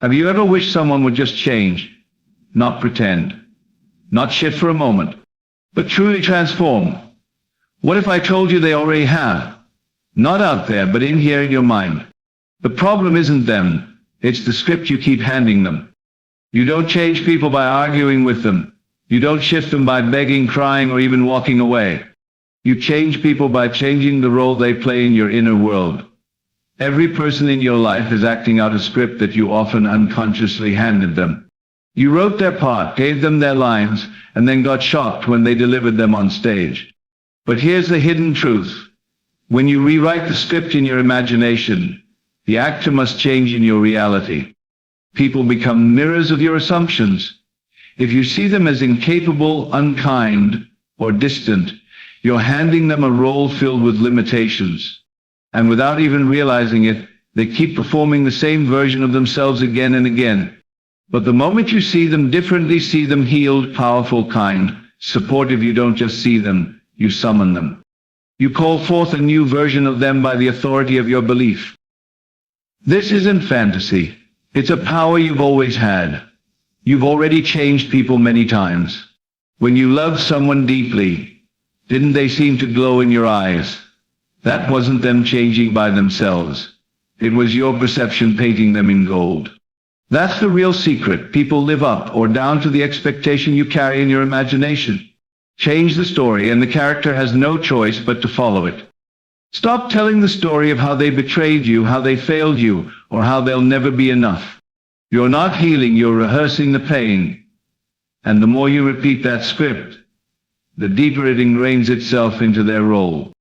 Have you ever wished someone would just change? Not pretend. Not shift for a moment, but truly transform. What if I told you they already have? Not out there, but in here in your mind. The problem isn't them. It's the script you keep handing them. You don't change people by arguing with them. You don't shift them by begging, crying, or even walking away. You change people by changing the role they play in your inner world. Every person in your life is acting out a script that you often unconsciously handed them. You wrote their part, gave them their lines, and then got shocked when they delivered them on stage. But here's the hidden truth. When you rewrite the script in your imagination, the actor must change in your reality. People become mirrors of your assumptions. If you see them as incapable, unkind, or distant, you're handing them a role filled with limitations. And without even realizing it, they keep performing the same version of themselves again and again. But the moment you see them differently, see them healed, powerful, kind, supportive, you don't just see them, you summon them. You call forth a new version of them by the authority of your belief. This isn't fantasy. It's a power you've always had. You've already changed people many times. When you loved someone deeply, didn't they seem to glow in your eyes? That wasn't them changing by themselves. It was your perception painting them in gold. That's the real secret. People live up or down to the expectation you carry in your imagination. Change the story and the character has no choice but to follow it. Stop telling the story of how they betrayed you, how they failed you, or how they'll never be enough. You're not healing, you're rehearsing the pain. And the more you repeat that script, the deeper it ingrains itself into their role.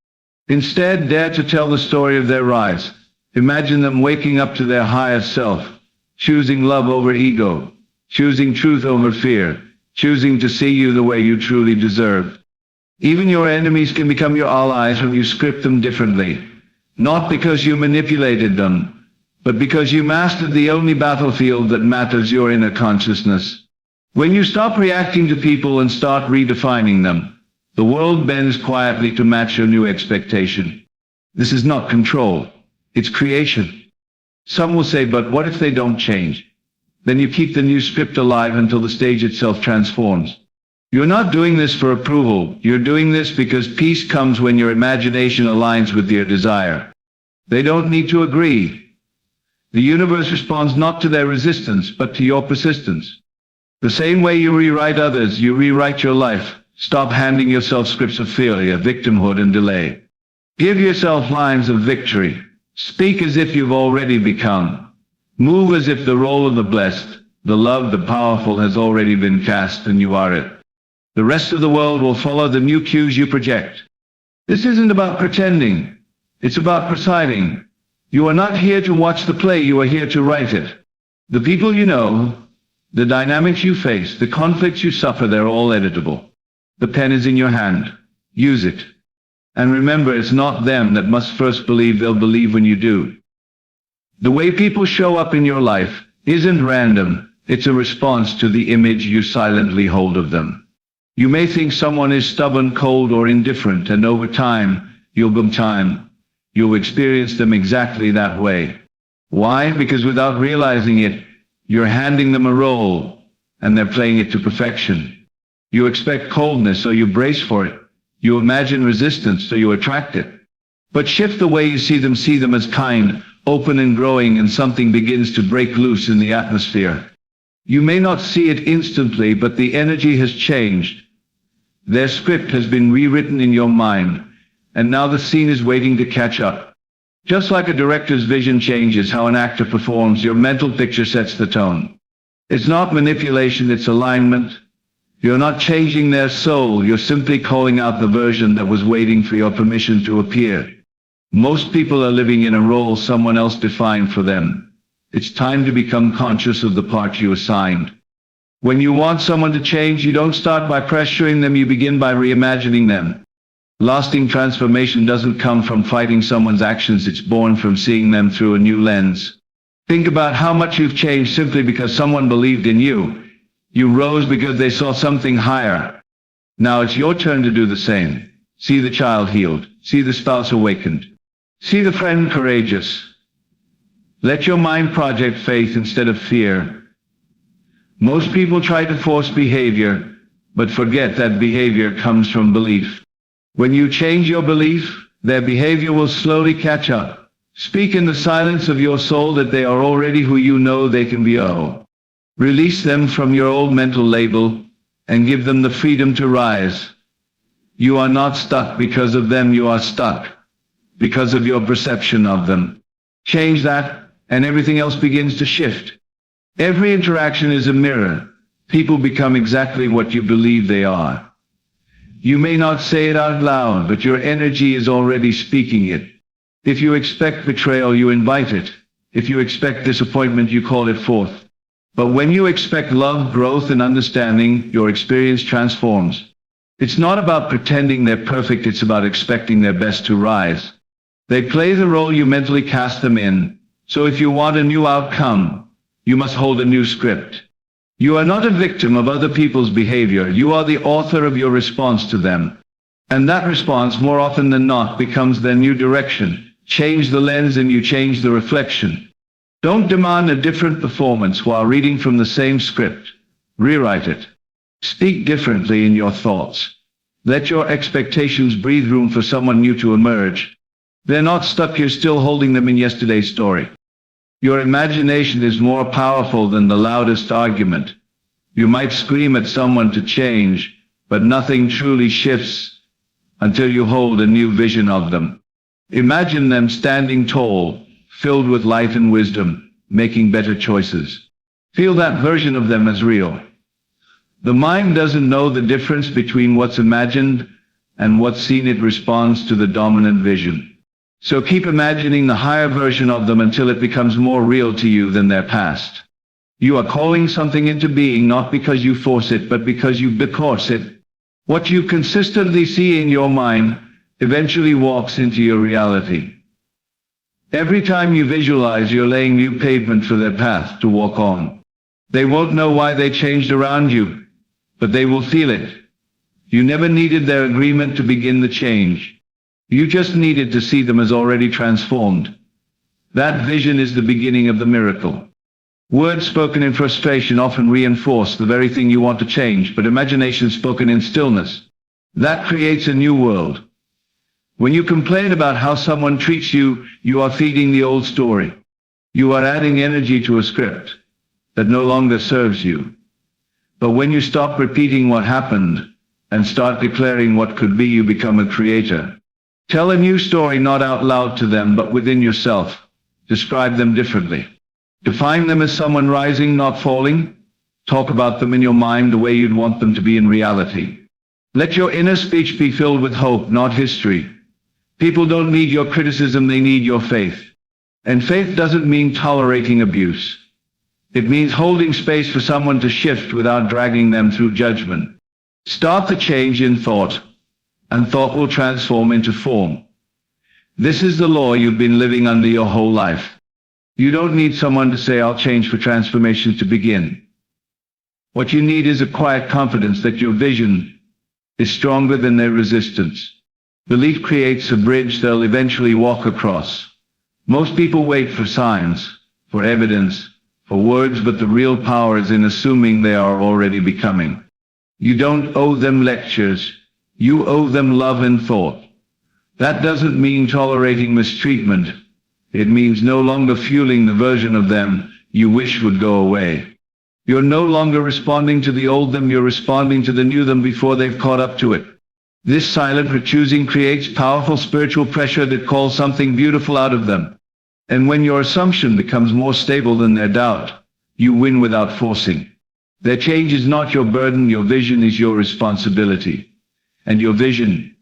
Instead, dare to tell the story of their rise. Imagine them waking up to their higher self, choosing love over ego, choosing truth over fear, choosing to see you the way you truly deserve. Even your enemies can become your allies when you script them differently. Not because you manipulated them, but because you mastered the only battlefield that matters, your inner consciousness. When you stop reacting to people and start redefining them, the world bends quietly to match your new expectation. This is not control. It's creation. Some will say, but what if they don't change? Then you keep the new script alive until the stage itself transforms. You're not doing this for approval. You're doing this because peace comes when your imagination aligns with your desire. They don't need to agree. The universe responds not to their resistance, but to your persistence. The same way you rewrite others, you rewrite your life. Stop handing yourself scripts of failure, victimhood, and delay. Give yourself lines of victory. Speak as if you've already become. Move as if the role of the blessed, the loved, the powerful has already been cast and you are it. The rest of the world will follow the new cues you project. This isn't about pretending. It's about presiding. You are not here to watch the play, you are here to write it. The people you know, the dynamics you face, the conflicts you suffer, they're all editable. The pen is in your hand. Use it. And remember, it's not them that must first believe, they'll believe when you do. The way people show up in your life isn't random. It's a response to the image you silently hold of them. You may think someone is stubborn, cold, or indifferent, and over time, you'll experience them exactly that way. Why? Because without realizing it, you're handing them a role, and they're playing it to perfection. You expect coldness, so you brace for it. You imagine resistance, so you attract it. But shift the way you see them as kind, open and growing, and something begins to break loose in the atmosphere. You may not see it instantly, but the energy has changed. Their script has been rewritten in your mind, and now the scene is waiting to catch up. Just like a director's vision changes how an actor performs, your mental picture sets the tone. It's not manipulation, it's alignment. You're not changing their soul, you're simply calling out the version that was waiting for your permission to appear. Most people are living in a role someone else defined for them. It's time to become conscious of the part you assigned. When you want someone to change, you don't start by pressuring them, you begin by reimagining them. Lasting transformation doesn't come from fighting someone's actions, it's born from seeing them through a new lens. Think about how much you've changed simply because someone believed in you. You rose because they saw something higher. Now it's your turn to do the same. See the child healed. See the spouse awakened. See the friend courageous. Let your mind project faith instead of fear. Most people try to force behavior, but forget that behavior comes from belief. When you change your belief, their behavior will slowly catch up. Speak in the silence of your soul that they are already who you know they can be. Release them from your old mental label and give them the freedom to rise. You are not stuck because of them, you are stuck because of your perception of them. Change that, and everything else begins to shift. Every interaction is a mirror. People become exactly what you believe they are. You may not say it out loud, but your energy is already speaking it. If you expect betrayal, you invite it. If you expect disappointment, you call it forth. But when you expect love, growth, and understanding, your experience transforms. It's not about pretending they're perfect, it's about expecting their best to rise. They play the role you mentally cast them in. So if you want a new outcome, you must hold a new script. You are not a victim of other people's behavior. You are the author of your response to them. And that response, more often than not, becomes their new direction. Change the lens and you change the reflection. Don't demand a different performance while reading from the same script. Rewrite it. Speak differently in your thoughts. Let your expectations breathe room for someone new to emerge. They're not stuck, you're still holding them in yesterday's story. Your imagination is more powerful than the loudest argument. You might scream at someone to change, but nothing truly shifts until you hold a new vision of them. Imagine them standing tall, filled with light and wisdom, making better choices. Feel that version of them as real. The mind doesn't know the difference between what's imagined and what's seen. It responds to the dominant vision. So keep imagining the higher version of them until it becomes more real to you than their past. You are calling something into being not because you force it, but because you becourse it. What you consistently see in your mind eventually walks into your reality. Every time you visualize, you're laying new pavement for their path to walk on. They won't know why they changed around you, but they will feel it. You never needed their agreement to begin the change. You just needed to see them as already transformed. That vision is the beginning of the miracle. Words spoken in frustration often reinforce the very thing you want to change, but imagination spoken in stillness, that creates a new world. When you complain about how someone treats you, you are feeding the old story. You are adding energy to a script that no longer serves you. But when you stop repeating what happened and start declaring what could be, you become a creator. Tell a new story, not out loud to them, but within yourself. Describe them differently. Define them as someone rising, not falling. Talk about them in your mind the way you'd want them to be in reality. Let your inner speech be filled with hope, not history. People don't need your criticism, they need your faith. And faith doesn't mean tolerating abuse. It means holding space for someone to shift without dragging them through judgment. Start the change in thought, and thought will transform into form. This is the law you've been living under your whole life. You don't need someone to say, "I'll change," for transformation to begin. What you need is a quiet confidence that your vision is stronger than their resistance. Belief creates a bridge they'll eventually walk across. Most people wait for signs, for evidence, for words, but the real power is in assuming they are already becoming. You don't owe them lectures. You owe them love and thought. That doesn't mean tolerating mistreatment. It means no longer fueling the version of them you wish would go away. You're no longer responding to the old them, you're responding to the new them before they've caught up to it. This silent choosing creates powerful spiritual pressure that calls something beautiful out of them. And when your assumption becomes more stable than their doubt, you win without forcing. Their change is not your burden, your vision is your responsibility. And your vision,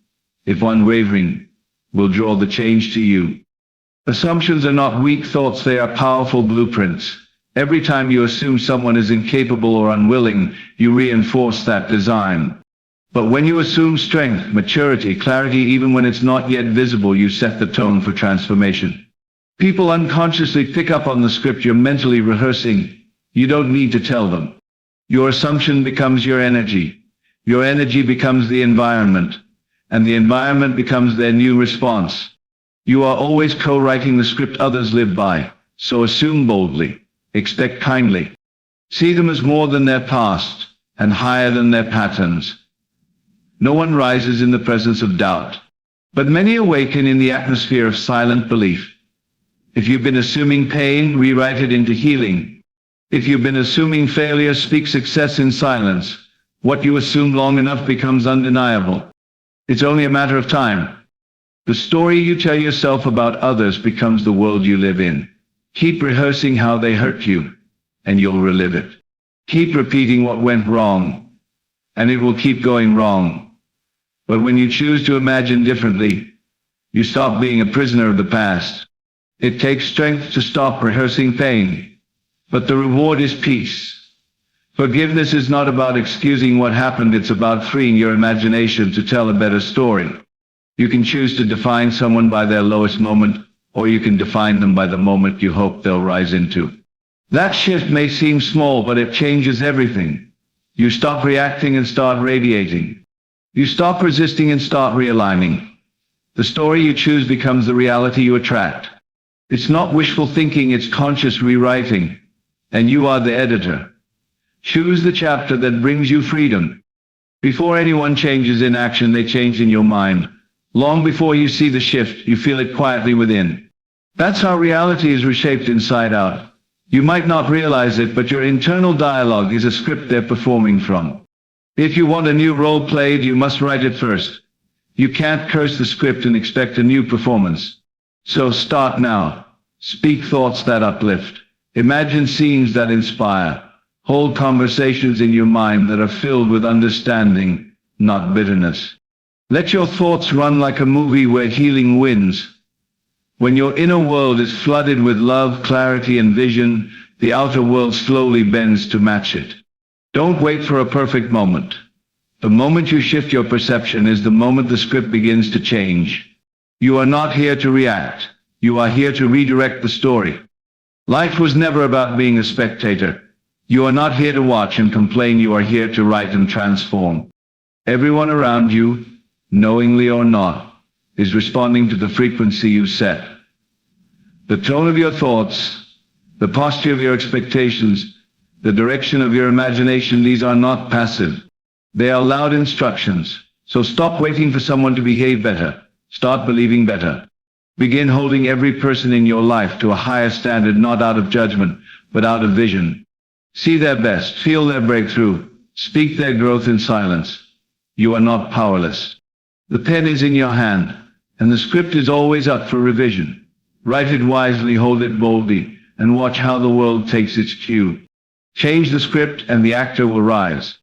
if unwavering, will draw the change to you. Assumptions are not weak thoughts, they are powerful blueprints. Every time you assume someone is incapable or unwilling, you reinforce that design. But when you assume strength, maturity, clarity, even when it's not yet visible, you set the tone for transformation. People unconsciously pick up on the script you're mentally rehearsing. You don't need to tell them. Your assumption becomes your energy. Your energy becomes the environment, and the environment becomes their new response. You are always co-writing the script others live by. So assume boldly. Expect kindly. See them as more than their past, and higher than their patterns. No one rises in the presence of doubt, but many awaken in the atmosphere of silent belief. If you've been assuming pain, rewrite it into healing. If you've been assuming failure, speak success in silence. What you assume long enough becomes undeniable. It's only a matter of time. The story you tell yourself about others becomes the world you live in. Keep rehearsing how they hurt you, and you'll relive it. Keep repeating what went wrong, and it will keep going wrong. But when you choose to imagine differently, you stop being a prisoner of the past. It takes strength to stop rehearsing pain, but the reward is peace. Forgiveness is not about excusing what happened, it's about freeing your imagination to tell a better story. You can choose to define someone by their lowest moment, or you can define them by the moment you hope they'll rise into. That shift may seem small, but it changes everything. You stop reacting and start radiating. You stop resisting and start realigning. The story you choose becomes the reality you attract. It's not wishful thinking, it's conscious rewriting. And you are the editor. Choose the chapter that brings you freedom. Before anyone changes in action, they change in your mind. Long before you see the shift, you feel it quietly within. That's how reality is reshaped inside out. You might not realize it, but your internal dialogue is a script they're performing from. If you want a new role played, you must write it first. You can't curse the script and expect a new performance. So start now. Speak thoughts that uplift. Imagine scenes that inspire. Hold conversations in your mind that are filled with understanding, not bitterness. Let your thoughts run like a movie where healing wins. When your inner world is flooded with love, clarity, and vision, the outer world slowly bends to match it. Don't wait for a perfect moment. The moment you shift your perception is the moment the script begins to change. You are not here to react. You are here to redirect the story. Life was never about being a spectator. You are not here to watch and complain. You are here to write and transform. Everyone around you, knowingly or not, is responding to the frequency you set. The tone of your thoughts, the posture of your expectations, the direction of your imagination, these are not passive. They are loud instructions. So stop waiting for someone to behave better. Start believing better. Begin holding every person in your life to a higher standard, not out of judgment, but out of vision. See their best, feel their breakthrough, speak their growth in silence. You are not powerless. The pen is in your hand, and the script is always up for revision. Write it wisely, hold it boldly, and watch how the world takes its cue. Change the script and the actor will rise.